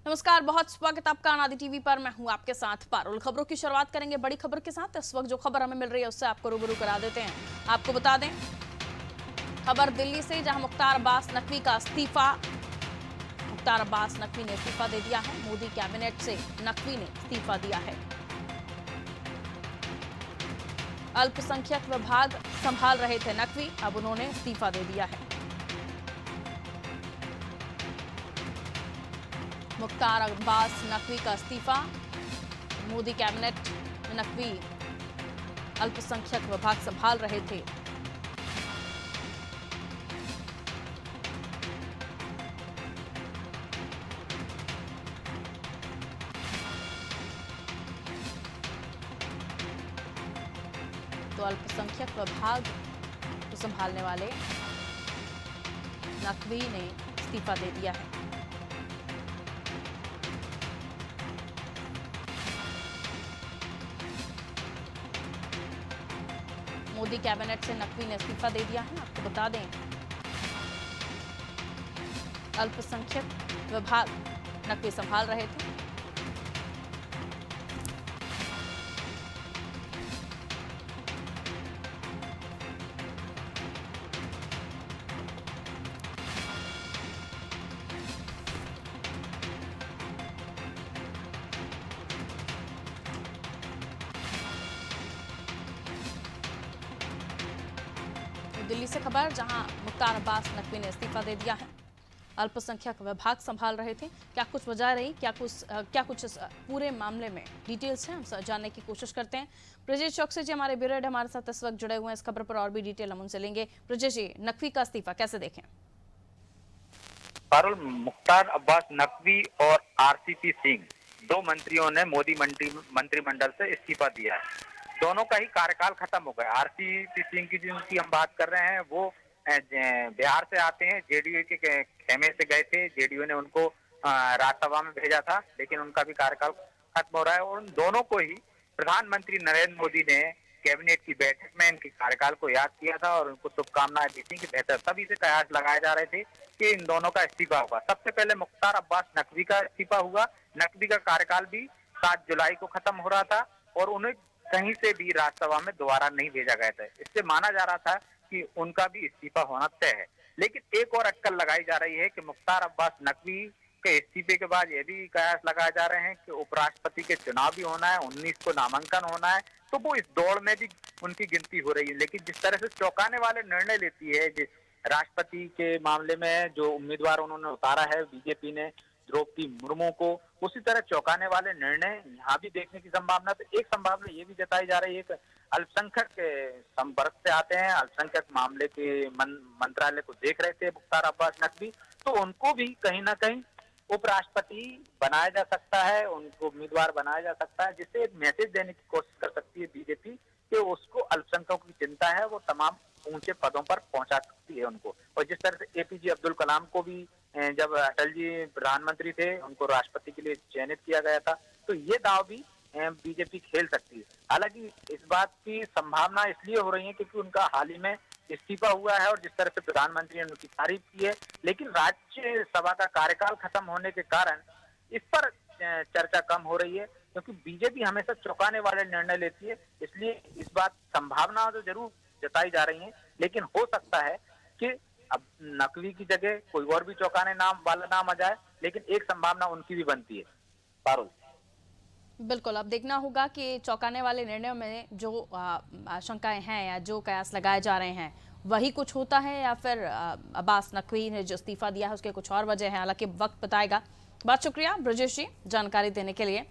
नमस्कार, बहुत स्वागत आपका अनादि टीवी पर। मैं हूं आपके साथ पारुल। खबरों की शुरुआत करेंगे बड़ी खबर के साथ। इस वक्त जो खबर हमें मिल रही है उससे आपको रूबरू करा देते हैं। आपको बता दें, खबर दिल्ली से, जहां मुख्तार अब्बास नकवी का इस्तीफा। मुख्तार अब्बास नकवी ने इस्तीफा दे दिया है। मोदी कैबिनेट से नकवी ने इस्तीफा दिया है। अल्पसंख्यक विभाग संभाल रहे थे नकवी, अब उन्होंने इस्तीफा दे दिया है। मुख्तार अब्बास नकवी का इस्तीफा। मोदी कैबिनेट में नकवी अल्पसंख्यक विभाग संभाल रहे थे। तो अल्पसंख्यक विभाग को संभालने वाले नकवी ने इस्तीफा दे दिया है। मोदी कैबिनेट से नकवी ने इस्तीफा दे दिया है। आपको बता दें, अल्पसंख्यक विभाग नकवी संभाल रहे थे। दिल्ली से खबर, जहां मुख्तार अब्बास नकवी ने इस्तीफा दे दिया है। अल्पसंख्यक विभाग संभाल रहे थे। क्या कुछ वजह रही, क्या कुछ इस पूरे मामले में डिटेल्स हैं, हम जानने की कोशिश करते हैं। ब्रजेश चौकसी जी हमारे ब्यूरो हेड हमारे साथ इस वक्त जुड़े हुए हैं। इस खबर पर और भी डिटेल हम उनसे लेंगे। ब्रजेश जी, नकवी का इस्तीफा कैसे देखें? पारुल, मुख्तार अब्बास नकवी और आरसीपी सिंह, दो मंत्रियों ने मोदी मंत्रिमंडल से इस्तीफा दिया है। दोनों का ही कार्यकाल खत्म हो गया। आरसीपी सिंह की जिनकी हम बात कर रहे हैं वो बिहार से आते हैं। जेडीयू के खेमे से गए थे। जेडीयू ने उनको राज्यसभा में भेजा था, लेकिन उनका भी कार्यकाल खत्म हो रहा है। और उन दोनों को ही प्रधानमंत्री नरेंद्र मोदी ने कैबिनेट की बैठक में इनके कार्यकाल को याद किया था और उनको शुभकामनाएं दी थी कि बेहतर। तभी से कयास लगाए जा रहे थे कि इन दोनों का इस्तीफा होगा। सबसे पहले मुख्तार अब्बास नकवी का इस्तीफा हुआ। नकवी का कार्यकाल भी 7 जुलाई को खत्म हो रहा था और उन्हें कहीं से भी राज्यसभा में दोबारा नहीं भेजा गया था। इससे माना जा रहा था कि उनका भी इस्तीफा होना तय है। लेकिन एक और अटकल लगाई जा रही है कि मुख्तार अब्बास नकवी के इस्तीफे के बाद ये भी कयास लगाए जा रहे हैं कि उपराष्ट्रपति के चुनाव भी होना है, 19 को नामांकन होना है, तो वो इस दौड़ में भी उनकी गिनती हो रही है। लेकिन जिस तरह से चौंकाने वाले निर्णय लेती है, राष्ट्रपति के मामले में जो उम्मीदवार उन्होंने उतारा है बीजेपी ने, द्रौपदी मुर्मू को, उसी तरह चौंकाने वाले निर्णय यहाँ भी देखने की संभावना। तो एक संभावना ये भी जताई जा रही है कि अल्पसंख्यक संपर्क से आते हैं, अल्पसंख्यक मामले के मंत्रालय को देख रहे थे मुख्तार अब्बास नकवी, तो उनको भी कहीं ना कहीं उपराष्ट्रपति बनाया जा सकता है, उनको उम्मीदवार बनाया जा सकता है, जिससे एक मैसेज देने की कोशिश कर सकती है बीजेपी कि उसको अल्पसंख्यकों की चिंता है, वो तमाम ऊंचे पदों पर पहुंचा सकती है उनको। और जिस तरह से एपीजे अब्दुल कलाम को भी जब अटल जी प्रधानमंत्री थे उनको राष्ट्रपति के लिए चयनित किया गया था, तो ये दाव भी बीजेपी खेल सकती है। हालांकि इस बात की संभावना इसलिए हो रही है क्योंकि उनका हाल ही में इस्तीफा हुआ है और जिस तरह से प्रधानमंत्री ने उनकी तारीफ की है, लेकिन राज्यसभा का कार्यकाल खत्म होने के कारण इस पर चर्चा कम हो रही है, क्योंकि बीजेपी हमेशा चौंकाने वाले निर्णय लेती है। इसलिए इस बात संभावना तो जरूर जताई जा रही है, लेकिन हो सकता है कि अब नकवी की जगह कोई और भी चौंकाने वाला नाम आ जाए, लेकिन एक संभावना उनकी भी बनती है। पारुल, बिल्कुल, अब देखना होगा कि चौंकाने वाले निर्णयों में जो आशंकाएं हैं या जो कयास लगाए जा रहे हैं वही कुछ होता है, या फिर अब्बास नकवी ने जो इस्तीफा दिया है उसके कुछ और वजह है। हालांकि वक्त बताएगा। बहुत शुक्रिया ब्रजेश जी जानकारी देने के लिए।